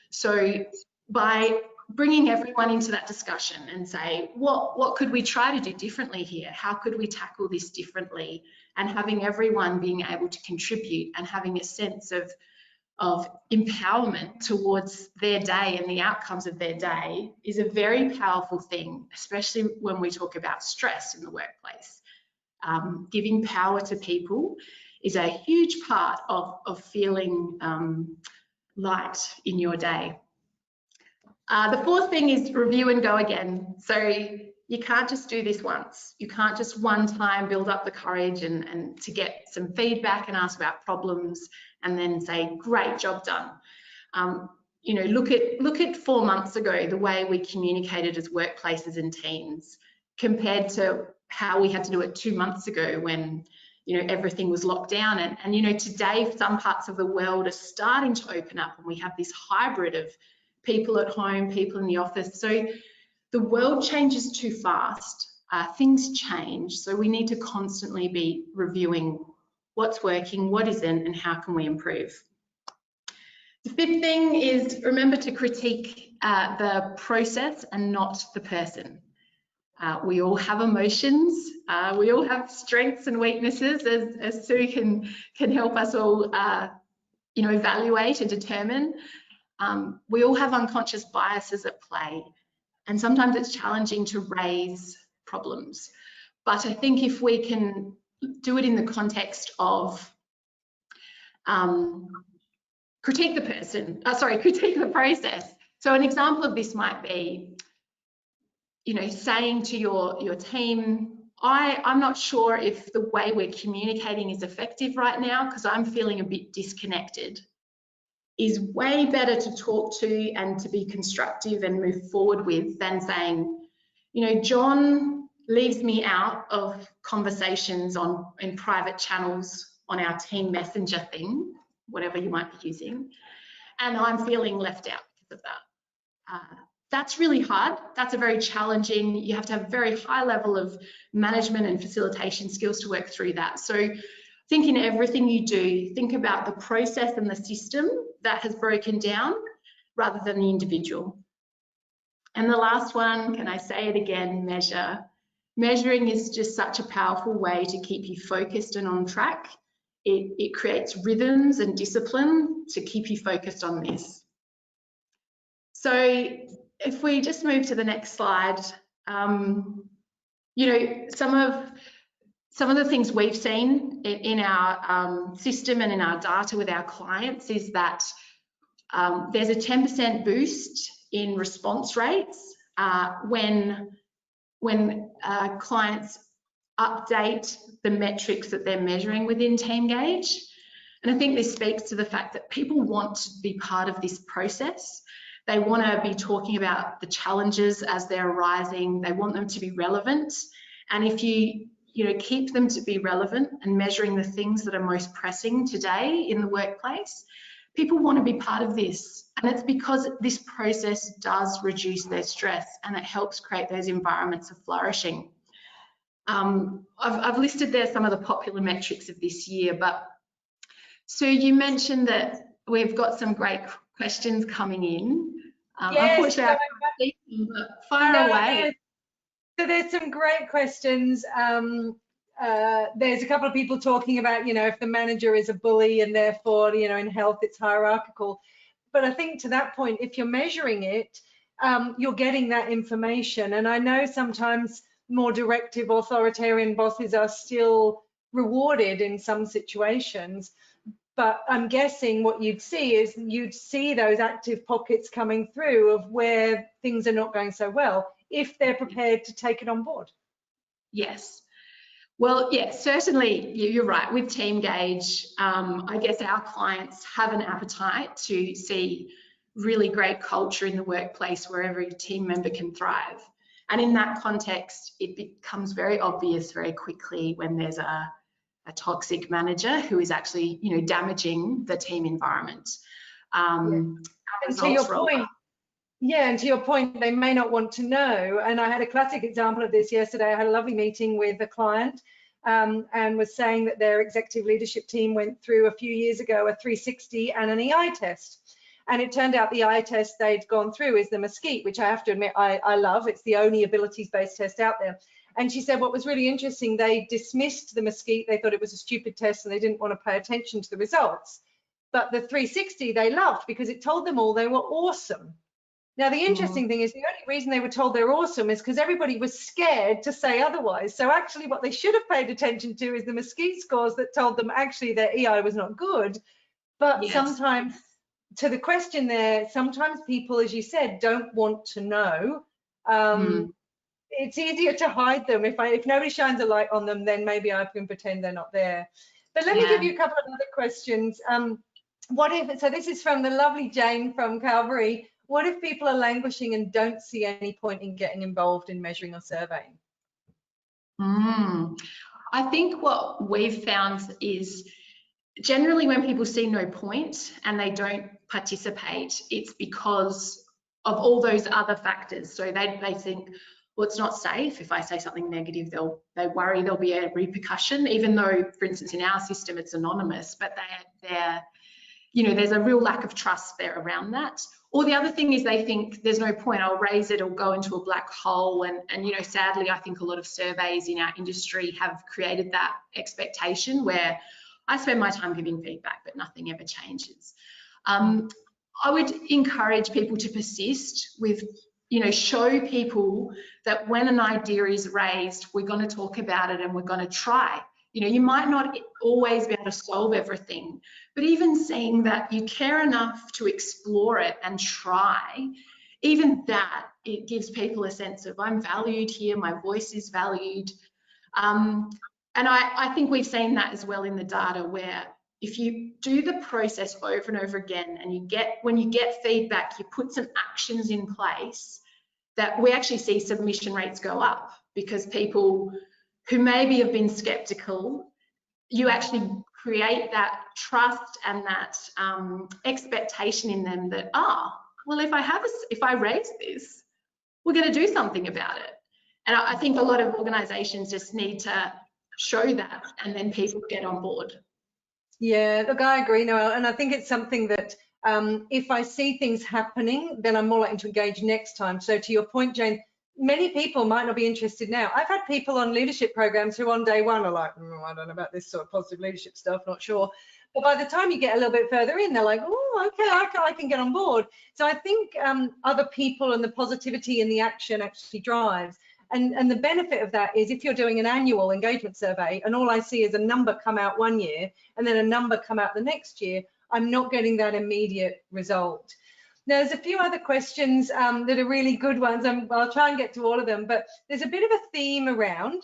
So by bringing everyone into that discussion and say, what could we try to do differently here? How could we tackle this differently? And having everyone being able to contribute and having a sense of empowerment towards their day and the outcomes of their day is a very powerful thing, especially when we talk about stress in the workplace. Giving power to people is a huge part of feeling light in your day. The fourth thing is review and go again. So you can't just do this once. You can't just one time build up the courage and to get some feedback and ask about problems and then say, great, job done. Look at 4 months ago, the way we communicated as workplaces and teams compared to how we had to do it 2 months ago when everything was locked down. And today some parts of the world are starting to open up and we have this hybrid of people at home, people in the office. So the world changes too fast, things change, so we need to constantly be reviewing what's working, what isn't, and how can we improve. The fifth thing is remember to critique the process and not the person. We all have emotions, we all have strengths and weaknesses, as Sue can help us all evaluate and determine. We all have unconscious biases at play. And sometimes it's challenging to raise problems. But I think if we can do it in the context of critique the process. So an example of this might be, saying to your team, I'm not sure if the way we're communicating is effective right now because I'm feeling a bit disconnected. Is way better to talk to and to be constructive and move forward with than saying, John leaves me out of conversations in private channels on our team messenger thing, whatever you might be using, and I'm feeling left out because of that. That's really hard. That's a very challenging, you have to have a very high level of management and facilitation skills to work through that. So think in everything you do, think about the process and the system that has broken down rather than the individual. And the last one, can I say it again, measure. Measuring is just such a powerful way to keep you focused and on track. It creates rhythms and discipline to keep you focused on this. So if we just move to the next slide, some of the things we've seen in our system and in our data with our clients is that there's a 10% boost in response rates when clients update the metrics that they're measuring within Teamgage. And I think this speaks to the fact that people want to be part of this process. They want to be talking about the challenges as they're arising. They want them to be relevant. And if you keep them to be relevant and measuring the things that are most pressing today in the workplace, people want to be part of this. And it's because this process does reduce their stress and it helps create those environments of flourishing. I've listed there some of the popular metrics of this year, but Sue, you mentioned that we've got some great questions coming in. Yes, unfortunately, I can't see them, but fire away. So there's some great questions. There's a couple of people talking about, if the manager is a bully and therefore, in health it's hierarchical. But I think to that point, if you're measuring it, you're getting that information. And I know sometimes more directive authoritarian bosses are still rewarded in some situations. But I'm guessing what you'd see those active pockets coming through of where things are not going so well, if they're prepared to take it on board. Yes. Well, yeah, certainly you're right. With Teamgage, I guess our clients have an appetite to see really great culture in the workplace where every team member can thrive. And in that context, it becomes very obvious very quickly when there's a toxic manager who is actually, damaging the team environment. And to your point, and to your point, they may not want to know. And I had a classic example of this yesterday. I had a lovely meeting with a client and was saying that their executive leadership team went through a few years ago a 360 and an EI test. And it turned out the EI test they'd gone through is the Mesquite, which I have to admit I love. It's the only abilities-based test out there. And she said what was really interesting, they dismissed the Mesquite. They thought it was a stupid test and they didn't want to pay attention to the results. But the 360 they loved because it told them all they were awesome. Now, the interesting thing is the only reason they were told they're awesome is because everybody was scared to say otherwise. So actually what they should have paid attention to is the Mesquite scores that told them actually their EI was not good. But sometimes, to the question there, sometimes people, as you said, don't want to know. It's easier to hide them. If nobody shines a light on them, then maybe I can pretend they're not there. But let me give you a couple of other questions. What if, so this is from the lovely Jane from Calvary. What if people are languishing and don't see any point in getting involved in measuring or surveying? I think what we've found is generally when people see no point and they don't participate, it's because of all those other factors. So they think, well, it's not safe. If I say something negative, they worry there'll be a repercussion, even though, for instance, in our system, it's anonymous, but there's a real lack of trust there around that. Or the other thing is they think there's no point, I'll raise it or go into a black hole. And sadly, I think a lot of surveys in our industry have created that expectation where I spend my time giving feedback, but nothing ever changes. I would encourage people to persist with, show people that when an idea is raised, we're going to talk about it and we're going to try. You might not always be able to solve everything, but even seeing that you care enough to explore it and try, even that, it gives people a sense of I'm valued here, my voice is valued. And I think we've seen that as well in the data where if you do the process over and over again and when you get feedback, you put some actions in place, that we actually see submission rates go up because people who maybe have been skeptical, you actually create that trust and that expectation in them that, well, if I raise this, we're going to do something about it. And I think a lot of organizations just need to show that and then people get on board. Yeah, look, I agree, Noelle, and I think it's something that if I see things happening, then I'm more likely to engage next time. So to your point, Jane, many people might not be interested now. I've had people on leadership programs who on day one are like, I don't know about this sort of positive leadership stuff, not sure. But by the time you get a little bit further in, they're like, oh, okay, I can get on board. So I think other people and the positivity and the action actually drives. And the benefit of that is if you're doing an annual engagement survey and all I see is a number come out one year and then a number come out the next year, I'm not getting that immediate result. Now, there's a few other questions that are really good ones. I'll try and get to all of them, but there's a bit of a theme around,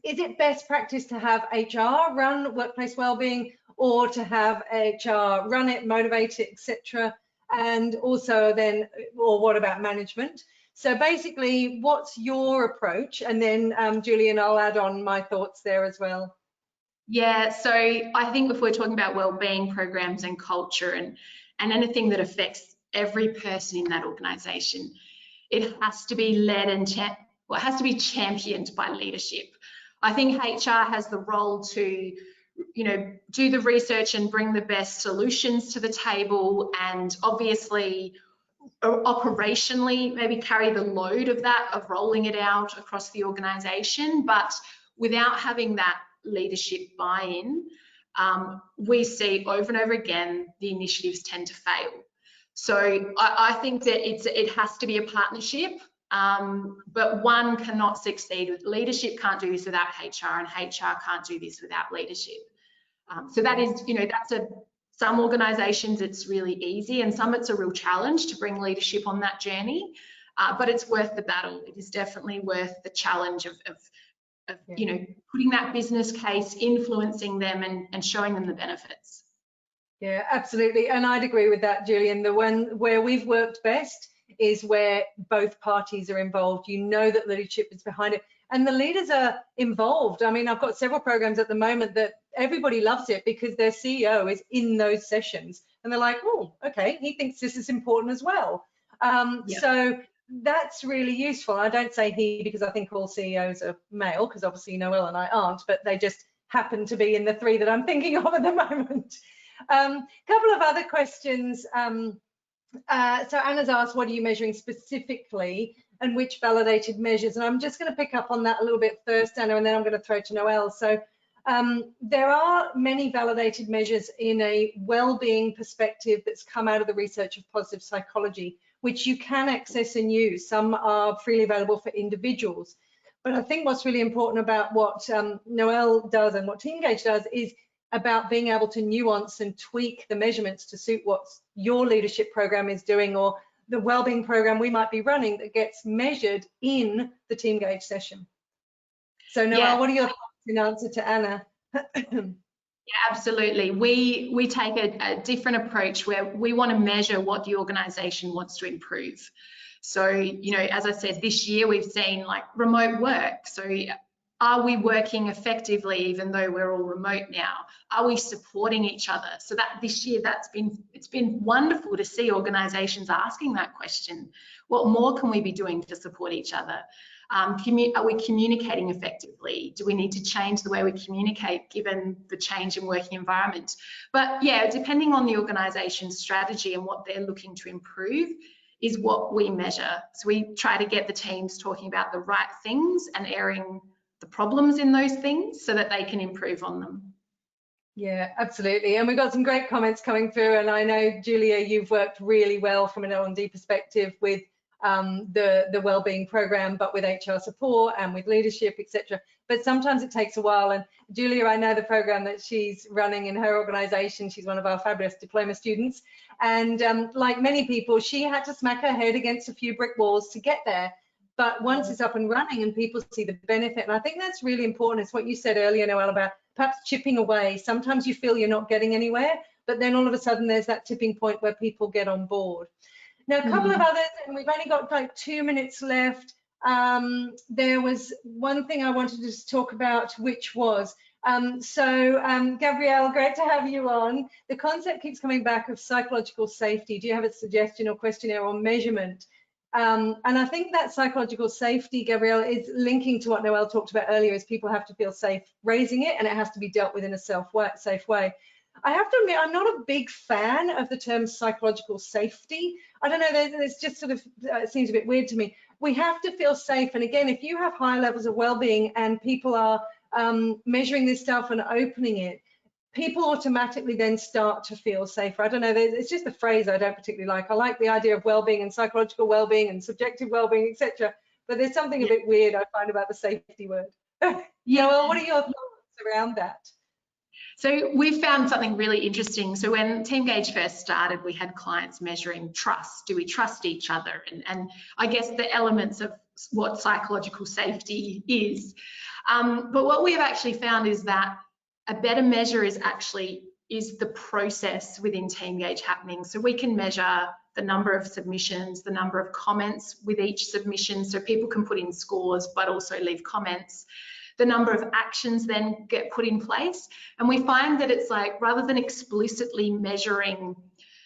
is it best practice to have HR run workplace wellbeing or to have HR run it, motivate it, etc.? And also then, or what about management? So basically, what's your approach? And then Julian, I'll add on my thoughts there as well. Yeah, so I think if we're talking about wellbeing programs and culture and anything that affects every person in that organisation, it has to be led and it has to be championed by leadership. I think HR has the role to, do the research and bring the best solutions to the table, and obviously operationally maybe carry the load of that, of rolling it out across the organisation. But without having that leadership buy-in, we see over and over again the initiatives tend to fail. So I think that it has to be a partnership, but one cannot succeed with leadership. Can't do this without HR, and HR can't do this without leadership. So that is, some organisations it's really easy, and some it's a real challenge to bring leadership on that journey. But it's worth the battle. It is definitely worth the challenge of you know, putting that business case, influencing them and showing them the benefits. Yeah, absolutely. And I'd agree with that, Julian. The one where we've worked best is where both parties are involved. You know that leadership is behind it and the leaders are involved. I mean, I've got several programs at the moment that everybody loves it because their CEO is in those sessions and they're like, oh, okay, he thinks this is important as well. So that's really useful. I don't say he because I think all CEOs are male, because obviously Noelle and I aren't, but they just happen to be in the three that I'm thinking of at the moment. Couple of other questions. So Anna's asked, what are you measuring specifically and which validated measures? And I'm just going to pick up on that a little bit first, Anna, and then I'm going to throw to Noelle. So there are many validated measures in a well-being perspective that's come out of the research of positive psychology, which you can access and use. Some are freely available for individuals. But I think what's really important about what Noelle does and what Teamgage does is about being able to nuance and tweak the measurements to suit what your leadership program is doing or the wellbeing program we might be running that gets measured in the Teamgage session. So Noelle, what are your thoughts in answer to Anna? Yeah, absolutely. We take a different approach where we want to measure what the organisation wants to improve. So, you know, as I said, this year we've seen like remote work. So are we working effectively even though we're all remote now? Are we supporting each other? So that this year it's been wonderful to see organisations asking that question. What more can we be doing to support each other? Are we communicating effectively? Do we need to change the way we communicate given the change in working environment? But yeah, depending on the organisation's strategy and what they're looking to improve is what we measure. So we try to get the teams talking about the right things and airing the problems in those things so that they can improve on them. Yeah, absolutely. And we've got some great comments coming through. And I know, Julia, you've worked really well from an L&D perspective with the wellbeing program, but with HR support and with leadership, etc. But sometimes it takes a while. And Julia, I know the program that she's running in her organization. She's one of our fabulous diploma students. And like many people, she had to smack her head against a few brick walls to get there. But once it's up and running and people see the benefit, and I think that's really important. It's what you said earlier, Noelle, about perhaps chipping away. Sometimes you feel you're not getting anywhere, but then all of a sudden there's that tipping point where people get on board. Now, a couple of others, and we've only got like 2 minutes left. There was one thing I wanted to just talk about, which was, Gabrielle, great to have you on. The concept keeps coming back of psychological safety. Do you have a suggestion or questionnaire or measurement? And I think that psychological safety, Gabrielle, is linking to what Noelle talked about earlier, is people have to feel safe raising it and it has to be dealt with in a safe way. I have to admit, I'm not a big fan of the term psychological safety. I don't know, there's just sort of, it seems a bit weird to me. We have to feel safe. And again, if you have high levels of well-being and people are measuring this stuff and opening it, people automatically then start to feel safer. I don't know, it's just a phrase I don't particularly like. I like the idea of well-being and psychological well-being and subjective well-being, etc. But there's something a bit weird I find about the safety word. Well, what are your thoughts around that? So we found something really interesting. So when Teamgage first started, we had clients measuring trust. Do we trust each other? And I guess the elements of what psychological safety is. But what we have actually found is that a better measure is the process within Teamgage happening. So we can measure the number of submissions, the number of comments with each submission, so people can put in scores but also leave comments. The number of actions then get put in place. And we find that it's like, rather than explicitly measuring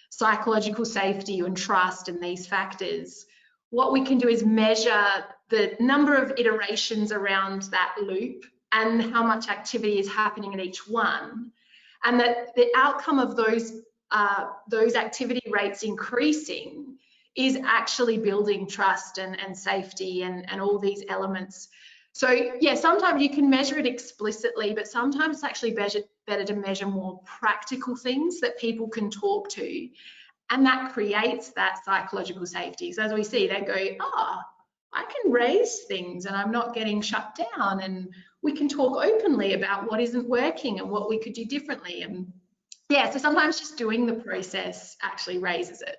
psychological safety and trust and these factors, what we can do is measure the number of iterations around that loop and how much activity is happening in each one. And that the outcome of those activity rates increasing is actually building trust and safety and all these elements. So yeah, sometimes you can measure it explicitly, but sometimes it's actually better to measure more practical things that people can talk to. And that creates that psychological safety. So as we see, they go, I can raise things and I'm not getting shut down, and we can talk openly about what isn't working and what we could do differently. And yeah, so sometimes just doing the process actually raises it.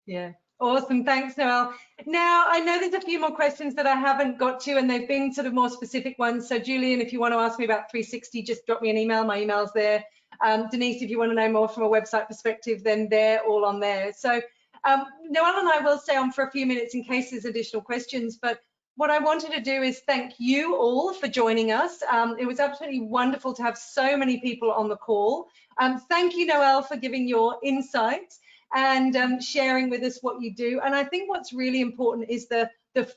Yeah, Awesome, thanks, Noelle. Now, I know there's a few more questions that I haven't got to, and they've been sort of more specific ones. So, Julian, if you want to ask me about 360, just drop me an email. My email's there. Denise, if you want to know more from a website perspective, then they're all on there. So, Noelle and I will stay on for a few minutes in case there's additional questions. But what I wanted to do is thank you all for joining us. It was absolutely wonderful to have so many people on the call. Thank you, Noelle, for giving your insights and sharing with us what you do. And I think what's really important is the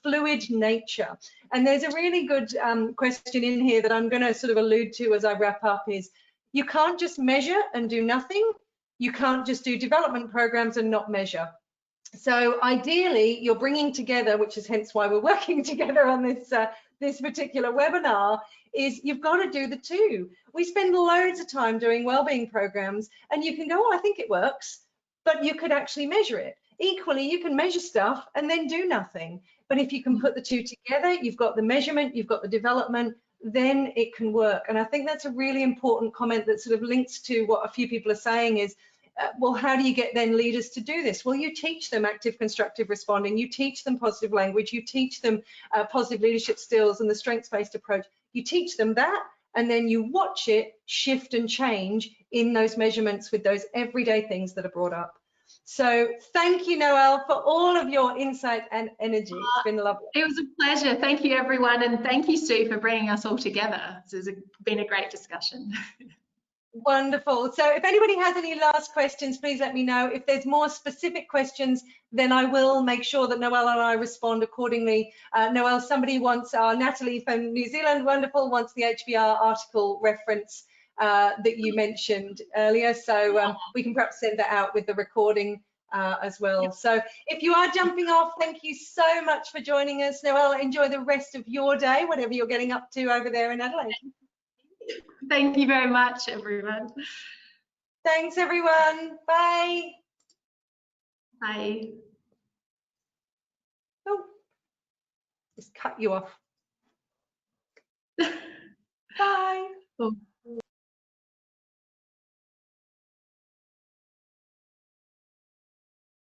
fluid nature. And there's a really good question in here that I'm going to sort of allude to as I wrap up is, you can't just measure and do nothing. You can't just do development programs and not measure. So ideally, you're bringing together, which is hence why we're working together on this particular webinar, is you've got to do the two. We spend loads of time doing wellbeing programs, and you can go, oh, I think it works, but you could actually measure it. Equally, you can measure stuff and then do nothing. But if you can put the two together, you've got the measurement, you've got the development, then it can work. And I think that's a really important comment that sort of links to what a few people are saying is, well, how do you get then leaders to do this? Well, you teach them active constructive responding, you teach them positive language, you teach them positive leadership skills and the strengths-based approach. You teach them that, and then you watch it shift and change in those measurements with those everyday things that are brought up. So thank you, Noelle, for all of your insight and energy. It's been lovely. It was a pleasure. Thank you, everyone. And thank you, Sue, for bringing us all together. This has been a great discussion. Wonderful. So if anybody has any last questions, please let me know. If there's more specific questions, then I will make sure that Noelle and I respond accordingly. Noelle, somebody wants, Natalie from New Zealand, wonderful, wants the HBR article reference that you mentioned earlier. So we can perhaps send that out with the recording as well. So if you are jumping off, thank you so much for joining us. Noelle, enjoy the rest of your day, whatever you're getting up to over there in Adelaide. Thank you very much, everyone. Thanks, everyone. Bye. Bye. Oh, just cut you off. Bye. Oh.